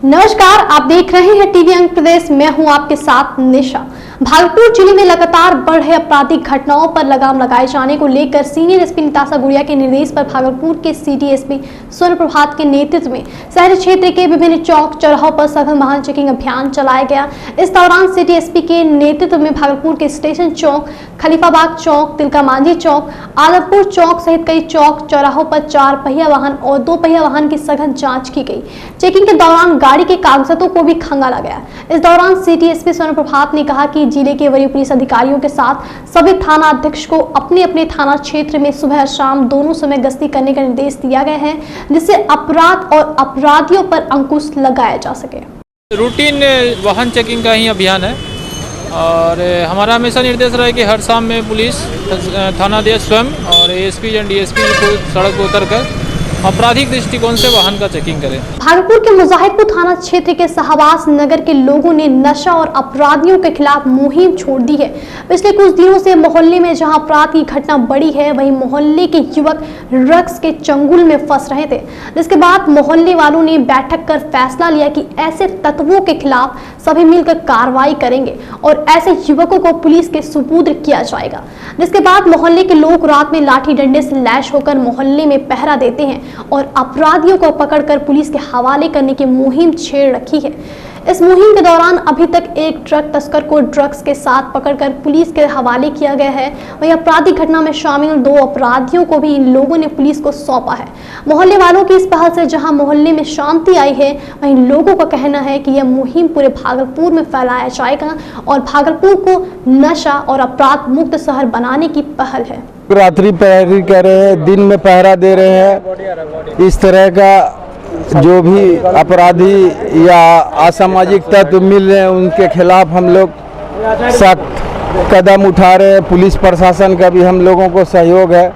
नमस्कार, आप देख रहे हैं टीवी अंक प्रदेश। मैं हूं आपके साथ निशा। भागलपुर जिले में लगातार बढ़ रहे आपराधिक घटनाओं पर लगाम लगाए जाने को लेकर सीनियर एसपी निताशा गुड़िया के निर्देश पर भागलपुर के सिटी एसपी स्वर्ण प्रभात के नेतृत्व में शहरी क्षेत्र के विभिन्न चौक चौराहों पर सघन वाहन चेकिंग अभियान चलाया गया। इस दौरान सिटी एसपी के नेतृत्व में भागलपुर के स्टेशन चौक, खलीफाबाग चौक, तिलका मांझी चौक, आदमपुर चौक सहित कई चौक चौराहों पर 4 पहिया वाहन और 2 पहिया वाहन की सघन जाँच की गई। चेकिंग के दौरान गाड़ी के कागजातों को भी खंगाला गया। इस दौरान सिटी एसपी स्वर्ण प्रभात ने कहा कि जिले के वरीय पुलिस अधिकारियों के साथ सभी थाना अध्यक्ष को अपने अपने थाना क्षेत्र में सुबह और शाम दोनों समय गश्ती करने का निर्देश दिया गया है, जिससे अपराध और अपराधियों पर अंकुश लगाया जा सके। रूटीन वाहन चेकिंग का ही अभियान है और हमारा हमेशा निर्देश रहा है कि हर शाम में पुलिस थाना अध्यक्ष स्वयं और एएसपी और डीएसपी को सड़क पर उतरकर आपराधिक दृष्टिकोण से वाहन का चेकिंग करें। भागलपुर के मुजाहिदपुर थाना क्षेत्र के शाहबाज नगर के लोगों ने नशा और अपराधियों के खिलाफ मुहिम छोड़ दी है। पिछले कुछ दिनों से मोहल्ले में जहां अपराध की घटना बढ़ी है, वहीं मोहल्ले के युवक ड्रग्स के चंगुल में फंस रहे थे, जिसके बाद मोहल्ले वालों ने बैठक कर फैसला लिया कि ऐसे तत्वों के खिलाफ सभी मिलकर कार्रवाई करेंगे और ऐसे युवकों को पुलिस के सुपुर्द किया जाएगा। जिसके बाद मोहल्ले के लोग रात में लाठी डंडे से लैस होकर मोहल्ले में पहरा देते हैं और अपराधियों को पकड़कर पुलिस के हवाले करने की मुहिम छेड़ रखी है। इस मुहिम के दौरान अभी तक एक ट्रक तस्कर को ड्रग्स के साथ पकड़कर पुलिस के हवाले किया गया है। वहीं आपराधिक घटना में शामिल 2 अपराधियों को भी इन लोगों ने पुलिस को सौंपा है। मोहल्ले वालों की इस पहल से जहां मोहल्ले में शांति आई है, वहीं लोगों का कहना है कि यह मुहिम पूरे भागलपुर में फैलाया जाएगा और भागलपुर को नशा और अपराध मुक्त शहर बनाने की पहल है। रात्रि पहरी कर रहे हैं, दिन में पहरा दे रहे हैं। इस तरह का जो भी अपराधी या असामाजिक तत्व मिल रहे हैं, उनके खिलाफ हम लोग सख्त कदम उठा रहे हैं। पुलिस प्रशासन का भी हम लोगों को सहयोग है।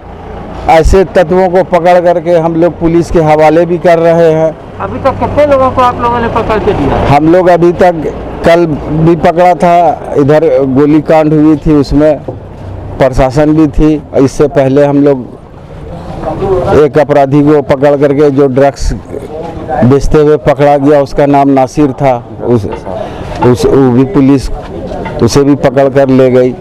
ऐसे तत्वों को पकड़ करके हम लोग पुलिस के हवाले भी कर रहे हैं। अभी तक कितने लोगों को आप लोगों ने पकड़ के दिया? हम लोग अभी तक कल भी पकड़ा था, इधर गोलीकांड हुई थी, उसमें प्रशासन भी थी। इससे पहले हम लोग एक अपराधी को पकड़ करके जो ड्रग्स बेचते हुए पकड़ा गया, उसका नाम नासिर था, वो भी पुलिस उसे भी पकड़ कर ले गई।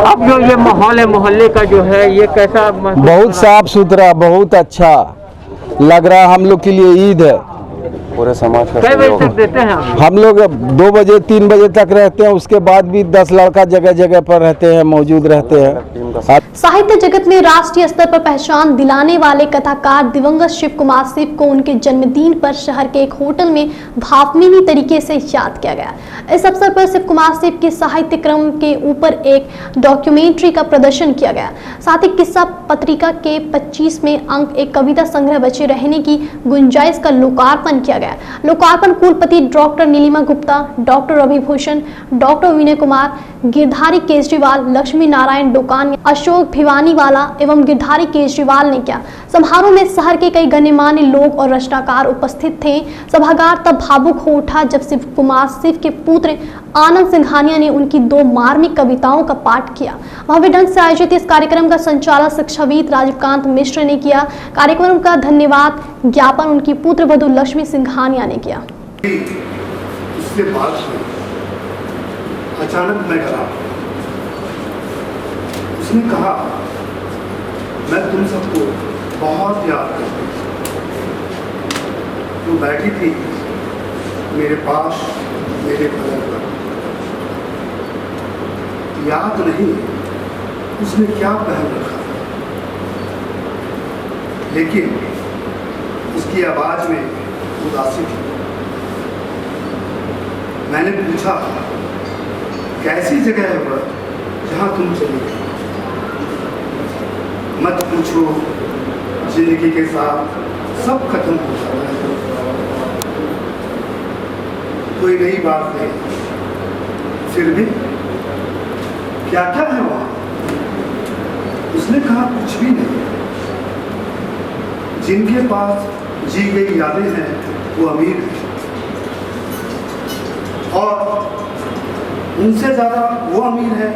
अब जो ये माहौल है मोहल्ले का जो है, ये कैसा? बहुत साफ सुथरा, बहुत अच्छा लग रहा। हम लोग के लिए ईद है। पूरे समाज का कई बजे तक देते हैं हम लोग 2 बजे 3 बजे तक रहते हैं। उसके बाद भी 10 लड़का जगह जगह पर रहते हैं, मौजूद रहते हैं। साहित्य जगत में राष्ट्रीय स्तर पर पहचान दिलाने वाले कथाकार दिवंगत शिव कुमार सिव को उनके जन्मदिन पर शहर के एक होटल में भावभीनी तरीके से याद किया गया। इस अवसर पर शिव कुमार सिव के साहित्य क्रम के ऊपर एक डॉक्यूमेंट्री का प्रदर्शन किया गया। साथ ही किस्सा पत्रिका के 25वें अंक एक कविता संग्रह बचे रहने की गुंजाइश का लोकार्पण किया गया। लोकार्पण कुलपति doctor Neelima Gupta, doctor Ravi Bhushan, doctor Vinay Kumar, Girdhari Kejriwal, Lakshmi Narayan Dokan, Ashok Bhiwaniwala एवं गिरधारी केजरीवाल ने किया। समारोह में शहर के कई गण्यमान्य लोग और रचनाकार उपस्थित थे। सभागार तब भावुक हो उठा जब शिव कुमार सिव के पुत्र आनंद सिंघानिया ने उनकी 2 मार्मिक कविताओं का पाठ किया। भव्य ढंग से आयोजित इस कार्यक्रम का संचालन शिक्षाविद राजीवकांत मिश्र ने किया। कार्यक्रम का धन्यवाद ज्ञापन उनकी पुत्र वधू लक्ष्मी सिंघानिया ने किया। इसके बाद अचानक मैं डरा। उसने कहा, मैं तुम सबको बहुत याद करती हूँ। वो बैठी थी मेरे पास, मेरे बगल पर। याद नहीं उसने क्या पहन रखा था, लेकिन उसकी आवाज में उदासी थी। मैंने पूछा, कैसी जगह है वह जहां तुम चली गई? मत पूछो, जिंदगी के साथ सब खत्म हो जाता है, कोई नई बात नहीं। फिर भी क्या क्या है वहां? उसने कहा, कुछ भी नहीं। जिनके पास जी गई यादें हैं वो अमीर है, और उनसे ज्यादा वो अमीर है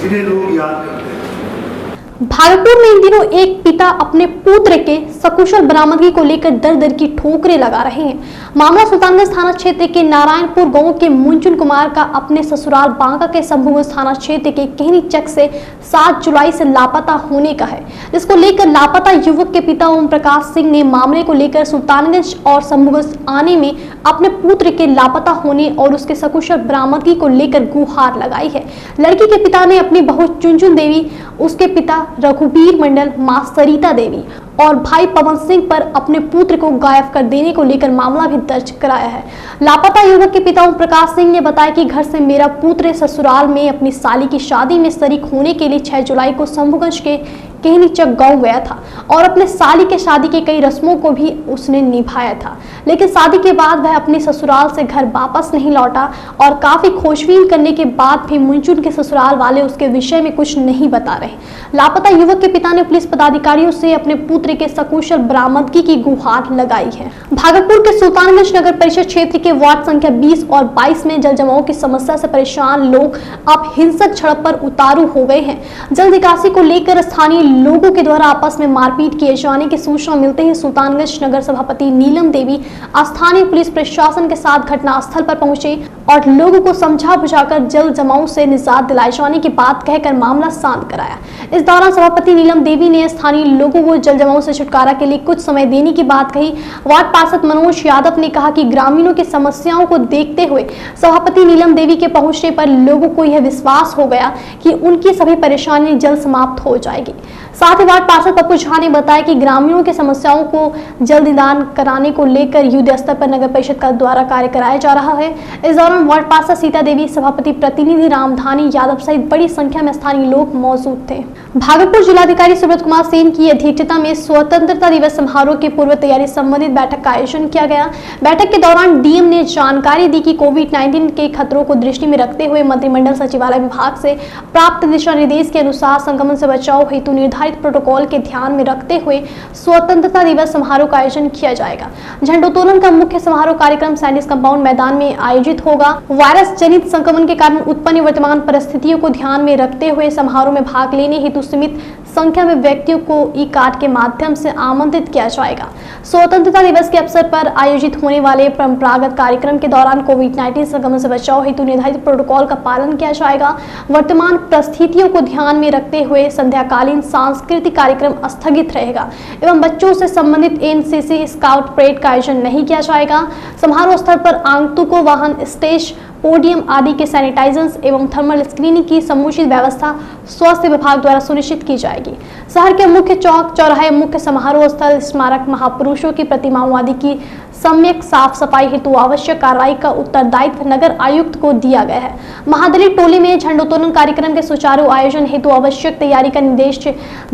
जिन्हें लोग याद करते हैं। भागलपुर में इन दिनों एक पिता अपने पुत्र के सकुशल बरामदगी को लेकर दर दर की ठोकरें लगा रहे हैं। मामला सुल्तानगंज थाना क्षेत्र के नारायणपुर गांव के मुंचुन कुमार का अपने ससुराल बांका के शंभुगंज थाना क्षेत्र के कहनी चक से 7 जुलाई से लापता होने का है, जिसको लेकर लापता युवक के पिता ओम प्रकाश सिंह ने मामले को लेकर सुल्तानगंज और शंभुगंज आने में अपने पुत्र के लापता होने और उसके सकुशल बरामदगी को लेकर गुहार लगाई है। लड़की के पिता ने अपनी बहू चुनचुन देवी, उसके पिता रघुवीर मंडल, मां सरिता देवी और भाई पवन सिंह पर अपने पुत्र को गायब कर देने को लेकर मामला भी दर्ज कराया है। लापता युवक के पिता ओम प्रकाश सिंह ने बताया कि घर से मेरा पुत्र ससुराल में अपनी साली की शादी में शरीक होने के लिए 6 जुलाई को शंभुगंज के कहनी चक गांव गया था और अपने साली के शादी के कई रस्मों को भी उसने निभाया था, लेकिन शादी के बाद वह अपने ससुराल से घर वापस नहीं लौटा और काफी खोजबीन करने के बाद भी मुंचुन के ससुराल वाले उसके विषय में कुछ नहीं बता रहे। लापता युवक के पिता ने पुलिस पदाधिकारियों से अपने पुत्र के सकुशल बरामदगी की गुहार लगाई है। भागलपुर के सुल्तानगंज नगर परिषद क्षेत्र के वार्ड संख्या 20 और 22 में जल जमाव की समस्या से परेशान लोग अब हिंसक झड़प पर उतारू हो गए हैं। जल निकासी को लेकर स्थानीय लोगों के द्वारा आपस में मारपीट किए जाने की सूचना मिलते ही सुल्तानगंज नगर सभापति नीलम देवी स्थानीय पुलिस प्रशासन के साथ घटनास्थल पर पहुंचे और लोगों को समझा बुझाकर जल जमाव से निजात दिलाए जाने की बात कहकर मामला शांत कराया। इस दौरान सभापति नीलम देवी ने स्थानीय लोगों को जल जमाव से छुटकारा के लिए कुछ समय देने की बात कही। वार्ड पार्षद मनोज यादव ने कहा कि ग्रामीणों की समस्याओं को देखते हुए सभापति नीलम देवी के पहुंचने पर लोगों को यह विश्वास हो गया कि उनकी सभी परेशानी जल्द समाप्त हो जाएगी। साथ ही वार्ड पार्षद पप्पू झा ने बताया कि ग्रामीणों की समस्याओं को जल्द निदान कराने को लेकर युद्ध स्तर पर नगर परिषद का द्वारा कार्य कराया जा रहा है। इस दौरान वार्ड पार्षद सीता देवी, सभापति प्रतिनिधि रामधानी यादव सहित बड़ी संख्या में स्थानीय लोग मौजूद थे। भागलपुर जिलाधिकारी सुब्रत कुमार सेन की अध्यक्षता में स्वतंत्रता दिवस समारोह की पूर्व तैयारी संबंधित बैठक का आयोजन किया गया। बैठक के दौरान डीएम ने जानकारी दी कि कोविड-19 के खतरों को दृष्टि में रखते हुए मंत्रिमंडल सचिवालय विभाग से प्राप्त दिशा निर्देश के अनुसार संक्रमण से बचाव हेतु निर्धारित प्रोटोकॉल के ध्यान में रखते हुए स्वतंत्रता दिवस समारोह का आयोजन किया जाएगा। झंडोत्तोलन का मुख्य समारोह कार्यक्रम सैनिक कंपाउंड मैदान में आयोजित होगा। वायरस जनित संक्रमण के कारण उत्पन्न वर्तमान परिस्थितियों को ध्यान में रखते हुए समारोह में भाग लेने हेतु सीमित संख्या में व्यक्तियों को ई कार्ड के माध्यम से आमंत्रित किया जाएगा। स्वतंत्रता दिवस के अवसर पर आयोजित होने वाले परंपरागत कार्यक्रम के दौरान कोविड-19 संक्रमण से बचाव हेतु निर्धारित प्रोटोकॉल का पालन किया जाएगा। वर्तमान परिस्थितियों को ध्यान में रखते हुए संध्याकालीन सांस्कृतिक कार्यक्रम स्थगित रहेगा एवं बच्चों से संबंधित एनसीसी स्काउट परेड का आयोजन नहीं किया जाएगा। समारोह स्थल पर आगंतुकों वाहन, स्टेज, पोडियम आदि के सैनिटाइजर्स एवं थर्मल स्क्रीनिंग की समुचित व्यवस्था स्वास्थ्य विभाग द्वारा सुनिश्चित की जाएगी। शहर के मुख्य चौक चौराहे, मुख्य समारोह स्थल, स्मारक, महापुरुषों की प्रतिमाओं आदि की सम्यक साफ सफाई हेतु आवश्यक कार्रवाई का उत्तरदायित्व नगर आयुक्त को दिया गया है। महादलित टोली में झंडोत्तोलन कार्यक्रम के सुचारू आयोजन हेतु आवश्यक तैयारी का निर्देश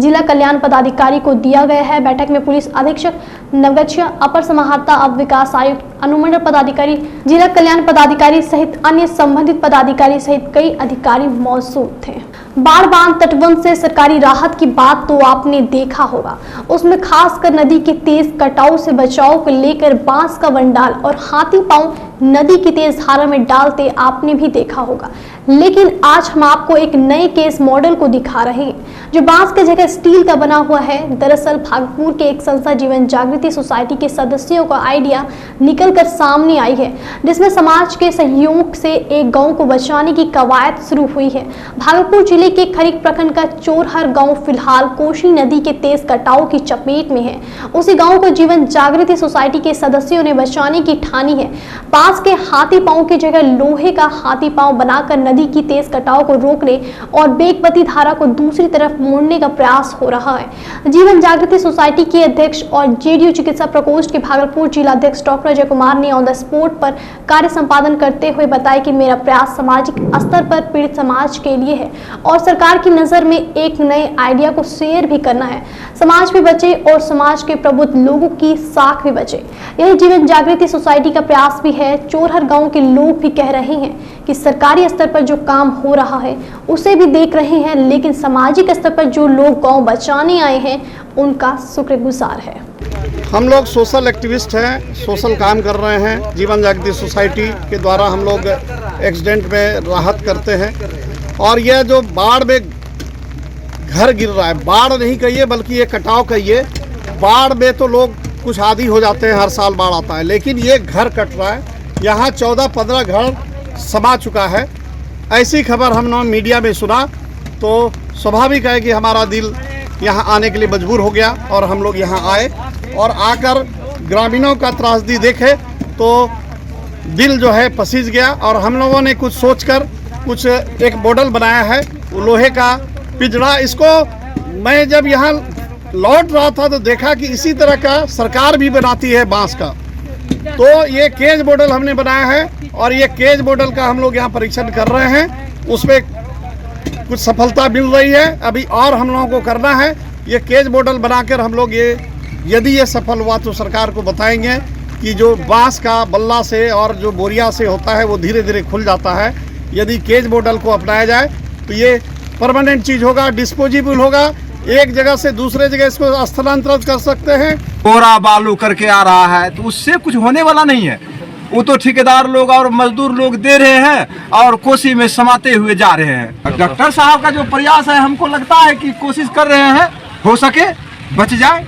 जिला कल्याण पदाधिकारी को दिया गया है। बैठक में पुलिस अधीक्षक नवगछिया, अपर समाहर्ता, अब विकास आयुक्त, अनुमंडल पदाधिकारी, जिला कल्याण पदाधिकारी सहित अन्य संबंधित पदाधिकारी सहित कई अधिकारी मौजूद थे। बाढ़ बांध तटबंध से सरकारी राहत की बात तो आपने देखा होगा, उसमें खासकर नदी के तेज कटाव से बचाव को लेकर बांस का वंडाल और हाथी पांव नदी की तेज धारा में डालते आपने भी देखा होगा। लेकिन आज हम आपको एक नए केस मॉडल को दिखा रहे हैं जो बांस की जगह स्टील का बना हुआ है। दरअसल भागलपुर के एक संस्था जीवन जागृति सोसाइटी के सदस्यों का आइडिया निकलकर सामने आई है, जिसमें समाज के सहयोग से एक गांव को बचाने की कवायद शुरू हुई है। भागलपुर जिले के खरीक प्रखंड का चोरहर गांव फिलहाल कोसी नदी के तेज कटाव की चपेट में है। उसी गांव को जीवन जागृति सोसाइटी के सदस्यों ने बचाने की ठानी है। बांस के हाथी पांव की जगह लोहे का हाथी पांव बनाकर नदी की तेज कटाव को रोकने और बेगमती धारा को दूसरी तरफ मोड़ने का प्रयास हो रहा है। जीवन जागृति सोसाइटी के अध्यक्ष और जेडीयू चिकित्सा प्रकोष्ठ के भागलपुर जिला अध्यक्ष डॉक्टर अजय कुमार ने ऑन द स्पॉट पर कार्य संपादन करते हुए बताया कि मेरा प्रयास सामाजिक स्तर पर पीड़ित समाज के लिए है और सरकार की नजर में एक नए आइडिया को शेयर भी करना है। समाज भी बचे और समाज के प्रबुद्ध लोगों की साख भी बचे, यही जीवन जागृति सोसाइटी का प्रयास भी है। चोरहर गांव के लोग भी कह रहे हैं कि सरकारी स्तर पर जो काम हो रहा है उसे भी देख रहे हैं, लेकिन सामाजिक स्तर पर जो लोग गांव बचाने आए हैं उनका शुक्रगुजार है। हम लोग सोशल एक्टिविस्ट हैं, सोशल काम कर रहे हैं। जीवन जागृति सोसाइटी के द्वारा हम लोग एक्सीडेंट में राहत करते हैं और यह जो बाढ़ में घर गिर रहा है। बाढ़ नहीं कहिए बल्कि ये कटाव कहिए। बाढ़ में तो लोग कुछ आदी हो जाते हैं, हर साल बाढ़ आता है, लेकिन ये घर कट रहा है। यहाँ 14-15 घर समा चुका है। ऐसी खबर हमने मीडिया में सुना तो स्वाभाविक है कि हमारा दिल यहाँ आने के लिए मजबूर हो गया और हम लोग यहाँ आए और आकर ग्रामीणों का त्रासदी देखे तो दिल जो है पसीज गया। और हम लोगों ने कुछ सोचकर कुछ एक मॉडल बनाया है लोहे का पिंजड़ा। इसको मैं जब यहाँ लौट रहा था तो देखा कि इसी तरह का सरकार भी बनाती है बांस का। तो ये केज मॉडल हमने बनाया है और ये केज मॉडल का हम लोग यहाँ परीक्षण कर रहे हैं। उसमें कुछ सफलता मिल रही है, अभी और हम लोगों को करना है। ये केज मॉडल बनाकर हम लोग ये यदि ये सफल हुआ तो सरकार को बताएंगे कि जो बांस का बल्ला से और जो बोरिया से होता है वो धीरे धीरे खुल जाता है। यदि केज मॉडल को अपनाया जाए तो ये परमानेंट चीज़ होगा, डिस्पोजेबल होगा। एक जगह से दूसरे जगह इसको स्थानांतरित कर सकते हैं। कोरा बालू करके आ रहा है तो उससे कुछ होने वाला नहीं है। वो तो ठेकेदार लोग और मजदूर लोग दे रहे हैं और कोसी में समाते हुए जा रहे हैं। डॉक्टर साहब का जो प्रयास है, हमको लगता है कि कोशिश कर रहे हैं हो सके बच जाए।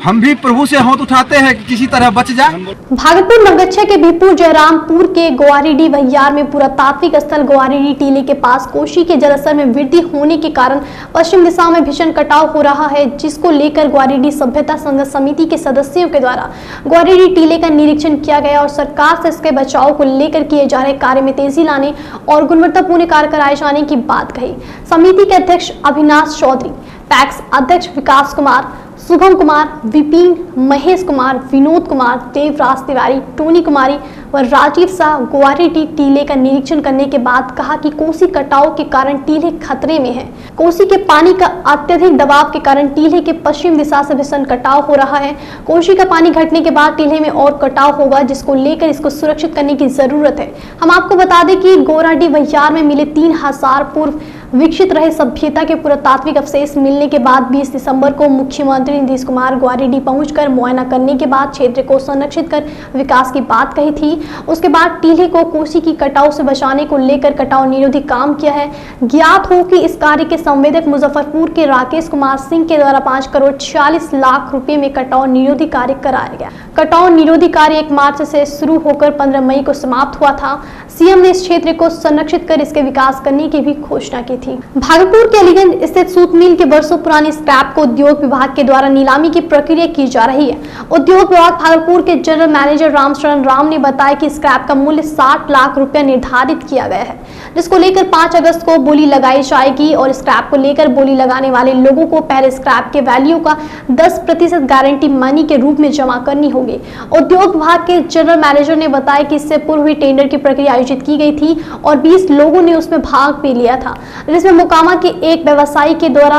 हम भी प्रभु से हाथ उठाते हैं कि किसी तरह बच जाए। भागलपुर नवगछिया के बीरपुर जयरामपुर के ग्वारीडी बहियार में पुरातात्विक स्थल ग्वारीडी टीले के पास कोसी के जलस्तर में वृद्धि होने के कारण पश्चिम दिशा में भीषण कटाव हो रहा है, जिसको लेकर ग्वारीडी सभ्यता संघर्ष समिति के सदस्यों के द्वारा ग्वारीडी टीले का निरीक्षण किया गया और सरकार से इसके बचाव को लेकर किए जा रहे कार्य में तेजी लाने और गुणवत्तापूर्ण कार्य कराए जाने की बात कही। समिति के अध्यक्ष अविनाश चौधरी, पैक्स अध्यक्ष विकास कुमार, शुभम कुमार, विपिन, महेश कुमार, विनोद कुमार, देवराज तिवारी, टोनी कुमारी व राजीव शाह ग्वारीडी टीले का निरीक्षण करने के बाद कहा कि कोसी कटाव के कारण टीले खतरे में है। कोसी के पानी का अत्यधिक दबाव के कारण टीले के पश्चिम दिशा से भीषण कटाव हो रहा है। कोसी का पानी घटने के बाद टीले में और कटाव होगा, जिसको लेकर इसको सुरक्षित करने की जरूरत है। हम आपको बता दें कि ग्वारीडी बहियार में मिले 3000 पूर्व विकसित रहे सभ्यता के पुरातात्विक अवशेष मिलने के बाद 20 दिसंबर को मुख्यमंत्री नीतीश कुमार ग्वारीडी पहुंचकर मुआयना करने के बाद क्षेत्र को संरक्षित कर विकास की बात कही थी। उसके बाद टीले को कोसी की कटाव से बचाने को लेकर कटाव निरोधी काम किया है। ज्ञात हो कि इस कार्य के संवेदक मुजफ्फरपुर के राकेश कुमार सिंह के द्वारा 5 करोड़ 46 लाख रुपए में कटाव निरोधी कार्य कराया गया। कटाव निरोधी कार्य 1 मार्च से शुरू होकर 15 मई को समाप्त हुआ था। सीएम ने इस क्षेत्र को संरक्षित कर इसके विकास करने की भी घोषणा की थी। भागलपुर के अलीगंज स्थित सूत मिल के वर्षों पुरानी स्क्रैप को उद्योग विभाग के द्वारा नीलामी की प्रक्रिया की जा रही है। उद्योग विभाग भागलपुर के जनरल मैनेजर रामचरण राम ने बताया कि स्क्रैप का मूल्य 60 लाख रुपया निर्धारित किया गया है, जिसको लेकर 5 अगस्त को बोली लगाई जाएगी और स्क्रैप को लेकर बोली लगाने वाले लोगों को पहले स्क्रैप के वैल्यू का 10% गारंटी मनी के रूप में जमा करनी होगी। उद्योग विभाग के जनरल मैनेजर ने बताया कि इससे पूर्व हुई टेंडर की प्रक्रिया आयोजित की गई थी और 20 लोगों ने उसमें भाग भी लिया था, जिसमें मोकामा के एक व्यवसायी के द्वारा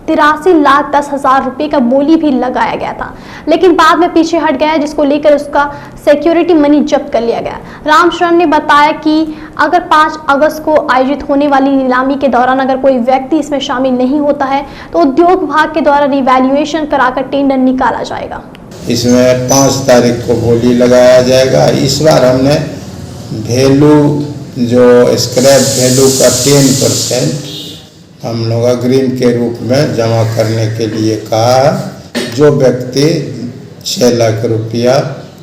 83,10,000 रुपए का बोली भी लगाया गया था, लेकिन बाद में पीछे हट गया, जिसको लेकर उसका सिक्योरिटी मनी जब्त कर लिया गया। रामचरण ने बताया कि अगर 5 अगस्त को आयोजित होने वाली नीलामी के दौरान अगर कोई व्यक्ति इसमें शामिल नहीं होता है तो उद्योग विभाग के द्वारा रिवैल्यूएशन कराकर टेंडर निकाला जाएगा। इसमें 5 तारीख को बोली लगाया जाएगा। इस बार हमने वैल्यू जो स्क्रैप वैल्यू का 10% हम लोग अग्रिम के रूप में जमा करने के लिए कहा। जो व्यक्ति 6 लाख रुपया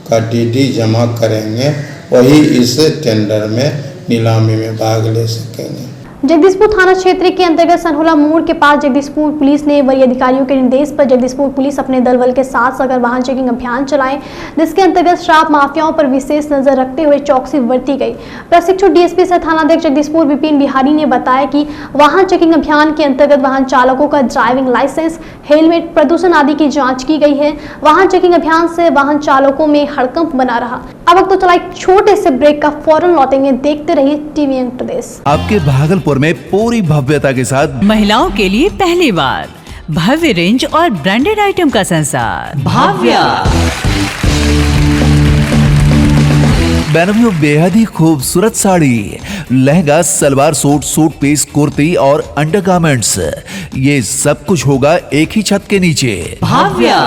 का डीडी जमा करेंगे वही इस टेंडर में नीलामी में भाग ले सकेंगे। जगदीशपुर थाना क्षेत्र के अंतर्गत सनहुला मोड़ के पास जगदीशपुर पुलिस ने वरीय अधिकारियों के निर्देश पर जगदीशपुर पुलिस अपने दल बल के साथ सघन वाहन चेकिंग अभियान चलाए, जिसके अंतर्गत शराब माफियाओं पर विशेष नजर रखते हुए चौकसी बरती गई। प्रशिक्षु डीएसपी सह थानाध्यक्ष जगदीशपुर विपिन बिहारी ने बताया कि वाहन चेकिंग अभियान के अंतर्गत वाहन चालकों का ड्राइविंग लाइसेंस, हेलमेट, प्रदूषण आदि की जाँच की गई है। वाहन चेकिंग अभियान से वाहन चालकों में हड़कंप बना रहा। अब वक्त तो चला एक छोटे से ब्रेक का, फौरन लौटेंगे। देखते रहिए टीवीएन प्रदेश। आपके भागलपुर में पूरी भव्यता के साथ महिलाओं के लिए पहली बार भव्य रेंज और ब्रांडेड आइटम का संसार भाव्या। बेनवियो बेहद ही खूबसूरत sari, lehenga, salwar suit, suit piece, kurti और अंडरगारमेंट्स, ये सब कुछ होगा एक ही छत के नीचे। भाव्या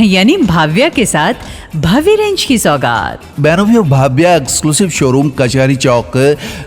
यानी भाव्या के साथ भव्य रेंज की सौगात। बेनवियो Bhavya exclusive showroom Kachahri Chowk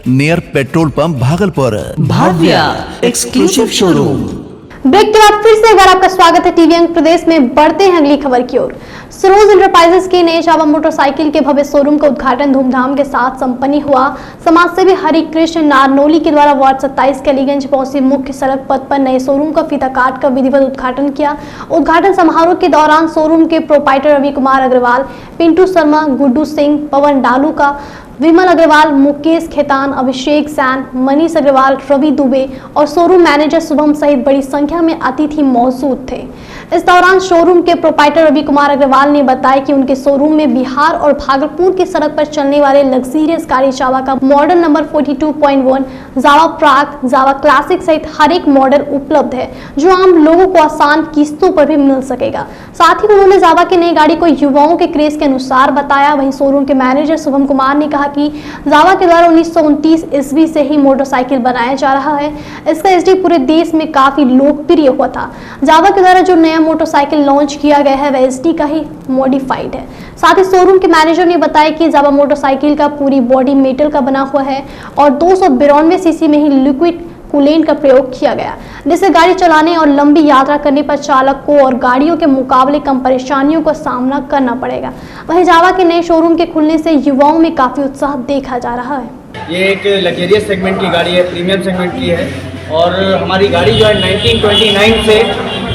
near petrol pump Bhagalpur. Bhavya exclusive showroom. Break के बाद फिर से एक बार आपका स्वागत है टीवी अंक प्रदेश में। बढ़ते हैं अगली खबर की ओर। सरोज इंटरप्राइजेस के नए जावा मोटरसाइकिल के भव्य शोरूम का उद्घाटन धूमधाम के साथ संपन्न हुआ। समाजसेवी हरि कृष्ण नारनोली के द्वारा वार्ड 27 के अलीगंज पहुंची मुख्य सड़क पथ पर नए शोरूम का फीता काट कर विधिवत उद्घाटन किया। उद्घाटन समारोह के दौरान शोरूम के प्रोप्राइटर रवि कुमार अग्रवाल, पिंटू शर्मा, गुड्डू सिंह, पवन डालू का, विमल अग्रवाल, मुकेश खेतान, अभिषेक सैन, मनीष अग्रवाल, रवि दुबे और शोरूम मैनेजर शुभम सहित बड़ी संख्या में अतिथि मौजूद थे। इस दौरान शोरूम के प्रोप्राइटर रवि कुमार अग्रवाल ने बताया कि उनके शोरूम में बिहार और भागलपुर की सड़क पर चलने वाले लग्जरियस गाड़ी जावा का मॉडल नंबर 42.1, जावा प्राग, जावा क्लासिक सहित हर एक मॉडल उपलब्ध है जो आम लोगों को आसान किस्तों पर भी मिल सकेगा। साथ ही उन्होंने जावा की नई गाड़ी को युवाओं के क्रेज के अनुसार बताया। वहीं शोरूम के मैनेजर शुभम कुमार ने कहा कि जावा के द्वारा 1929 ईस्वी से ही मोटरसाइकिल बनाया जा रहा है। इसका एसडी पूरे देश में काफी लोकप्रिय हुआ था। जावा के द्वारा जो नया मोटरसाइकिल लॉन्च किया गया है वह एसडी का ही मॉडिफाइड है। साथ ही शोरूम के मैनेजर ने बताया कि जावा मोटरसाइकिल का पूरी बॉडी मेटल का बना हुआ है और 292 सीसी में ही लिक्विड कूलेंट का प्रयोग किया गया, जिससे गाड़ी चलाने और लंबी यात्रा करने पर चालक को और गाड़ियों के मुकाबले कम परेशानियों का सामना करना पड़ेगा। वहीं जावा के नए शोरूम के खुलने से युवाओं में काफी उत्साह देखा जा रहा है। ये एक लग्जरियस सेगमेंट की गाड़ी है, प्रीमियम सेगमेंट की है और हमारी गाड़ी जो है 1929 से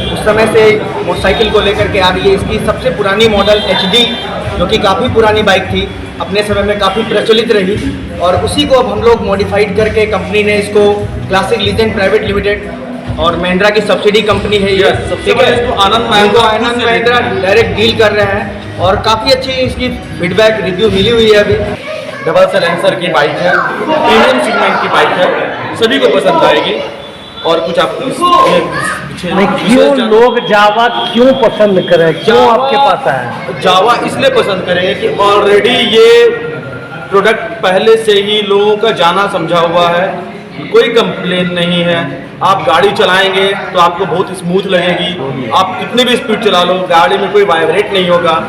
उस समय से मोटरसाइकिल को लेकर के आ रही है। इसकी सबसे पुरानी मॉडल HD जो कि काफ़ी पुरानी बाइक थी, अपने समय में काफ़ी प्रचलित रही और उसी को अब हम लोग मॉडिफाइड करके कंपनी ने इसको क्लासिक लीजेंड प्राइवेट लिमिटेड और महिंद्रा की सब्सिडी कंपनी है ये, ठीक है, इसको आनंद महिंद्रा डायरेक्ट डील कर रहे हैं और काफ़ी अच्छी इसकी फीडबैक रिव्यू मिली हुई है। अभी डबल साइलेंसर की बाइक है, प्रीमियम सेगमेंट की बाइक है, सभी को पसंद आएगी। और कुछ आप क्यों लोग जावा क्यों पसंद करें, क्यों आपके पास आए? जावा इसलिए पसंद करेंगे कि ऑलरेडी ये प्रोडक्ट पहले से ही लोगों का जाना समझा हुआ है, कोई कंप्लेन नहीं है। आप गाड़ी चलाएंगे तो आपको बहुत स्मूथ लगेगी, आप कितनी भी स्पीड चला लो गाड़ी में कोई वाइब्रेट नहीं होगा।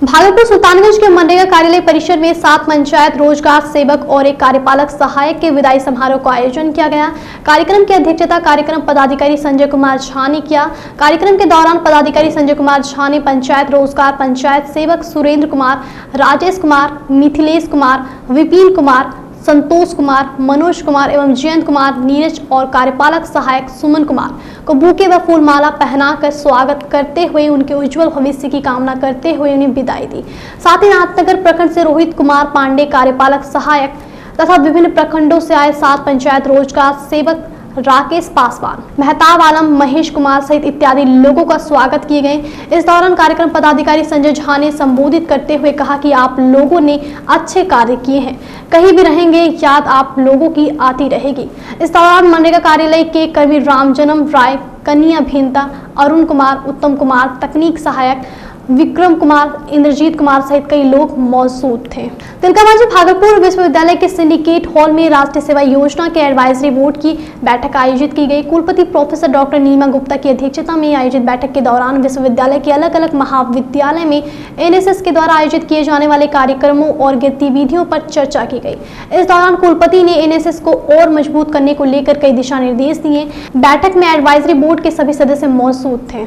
भागलपुर सुल्तानगंज के मनरेगा कार्यालय परिसर में 7 पंचायत रोजगार सेवक और एक कार्यपालक सहायक के विदाई समारोह का आयोजन किया गया। कार्यक्रम की अध्यक्षता कार्यक्रम पदाधिकारी संजय कुमार झा ने किया। कार्यक्रम के दौरान पदाधिकारी संजय कुमार झा ने पंचायत रोजगार पंचायत सेवक सुरेंद्र कुमार, राजेश कुमार, मिथिलेश कुमार, विपिन कुमार, संतोष कुमार, मनोज कुमार एवं जयंत कुमार, नीरज और कार्यपालक सहायक सुमन कुमार को बुके व फूलमाला पहनाकर स्वागत करते हुए उनके उज्जवल भविष्य की कामना करते हुए उन्हें विदाई दी। साथ ही नाथनगर प्रखंड से रोहित कुमार पांडे कार्यपालक सहायक तथा विभिन्न प्रखंडों से आए 7 पंचायत रोजगार सेवक राकेश पासवान, मेहताब आलम, महेश कुमार सहित इत्यादि लोगों का स्वागत किए गए। इस दौरान कार्यक्रम पदाधिकारी संजय झा ने संबोधित करते हुए कहा कि आप लोगों ने अच्छे कार्य किए हैं, कहीं भी रहेंगे याद आप लोगों की आती रहेगी। इस दौरान मनरेगा कार्यालय के कर्मी रामजन्म राय, कन्या अभियंता अरुण कुमार, उत्तम कुमार, तकनीक सहायक विक्रम कुमार, इंद्रजीत कुमार सहित कई लोग मौजूद थे। तिलकामांझी भागलपुर विश्वविद्यालय के सिंडिकेट हॉल में राष्ट्रीय सेवा योजना के एडवाइजरी बोर्ड की बैठक आयोजित की गई। कुलपति प्रोफेसर डॉक्टर नीमा गुप्ता की अध्यक्षता में आयोजित बैठक के दौरान विश्वविद्यालय के अलग अलग महाविद्यालय में NSS के द्वारा आयोजित किए जाने वाले कार्यक्रमों और गतिविधियों पर चर्चा की गई। इस दौरान कुलपति ने NSS को और मजबूत करने को लेकर कई दिशा निर्देश दिए। बैठक में एडवाइजरी बोर्ड के सभी सदस्य मौजूद थे।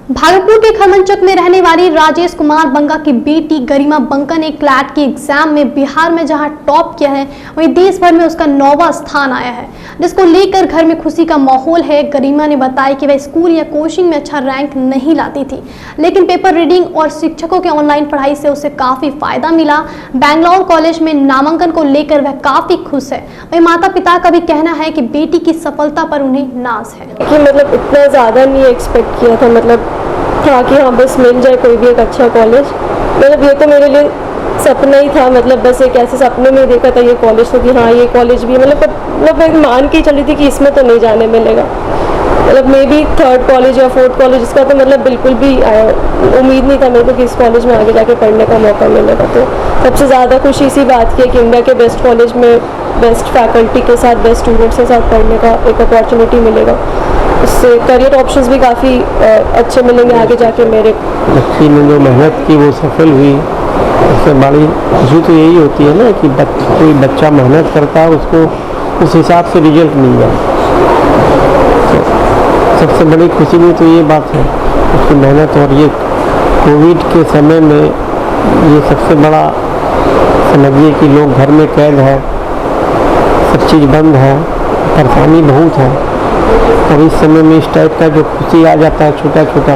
भागलपुर के खरमनचक में रहने वाली राजेश कुमार बंगा की बेटी गरिमा बंगा ने क्लैट के एग्जाम में बिहार में जहां टॉप किया है वहीं देश भर में उसका 9वां स्थान आया है, जिसको लेकर घर में खुशी का माहौल है। गरिमा ने बताया कि वह स्कूल या कोचिंग में अच्छा रैंक नहीं लाती थी, लेकिन पेपर रीडिंग और शिक्षकों के ऑनलाइन पढ़ाई से उसे काफी फायदा मिला। बैंगलोर कॉलेज में नामांकन को लेकर वह काफी खुश है। वहीं माता पिता का भी कहना है कि बेटी की सफलता पर उन्हें नाज है। कि मतलब इतना ज़्यादा नहीं एक्सपेक्ट किया था, मतलब था कि हाँ बस मिल जाए कोई भी एक अच्छा कॉलेज। मतलब ये तो मेरे लिए सपना ही था, मतलब बस एक ऐसे सपने में देखा था ये कॉलेज, तो कि हाँ ये कॉलेज भी मतलब मैं मान के चली थी कि इसमें तो नहीं जाने मिलेगा। मतलब मे बी 3rd कॉलेज या 4th कॉलेज, इसका तो मतलब बिल्कुल भी उम्मीद नहीं था मेरे को कि इस कॉलेज में आगे जाके पढ़ने का मौका मिलेगा। तो सबसे ज़्यादा खुशी इसी बात की है कि इंडिया के बेस्ट कॉलेज में बेस्ट फैकल्टी के साथ बेस्ट स्टूडेंट्स के साथ पढ़ने का एक अपॉर्चुनिटी मिलेगा। इससे करियर ऑप्शंस भी काफ़ी अच्छे मिलेंगे आगे जाके। मेरे बच्ची ने जो मेहनत की वो सफल हुई, उससे बड़ी खुशी तो यही होती है ना कि कोई बच्चा मेहनत करता है उसको उस हिसाब से रिजल्ट मिल जाए। सबसे बड़ी खुशी भी तो ये बात है उसकी मेहनत। और ये कोविड के समय में ये सबसे बड़ा समझिए कि लोग घर में कैद है, सब चीज़ बंद है, परेशानी बहुत है। और इस समय में इस टाइप का जो खुशी आ जाता है छोटा छोटा,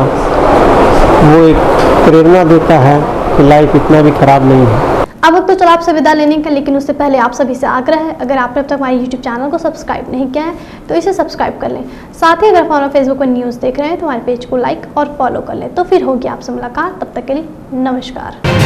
वो एक प्रेरणा देता है कि लाइफ इतना भी खराब नहीं है। अब वक्त तो चलो आपसे विदा लेने का, लेकिन उससे पहले आप सभी से आग्रह है, अगर आपने अब तक हमारे YouTube चैनल को सब्सक्राइब नहीं किया है तो इसे सब्सक्राइब कर लें। साथ ही अगर हमारा फेसबुक पर न्यूज़ देख रहे हैं तो हमारे पेज को लाइक और फॉलो कर लें। तो फिर होगी आपसे मुलाकात, तब तक के लिए नमस्कार।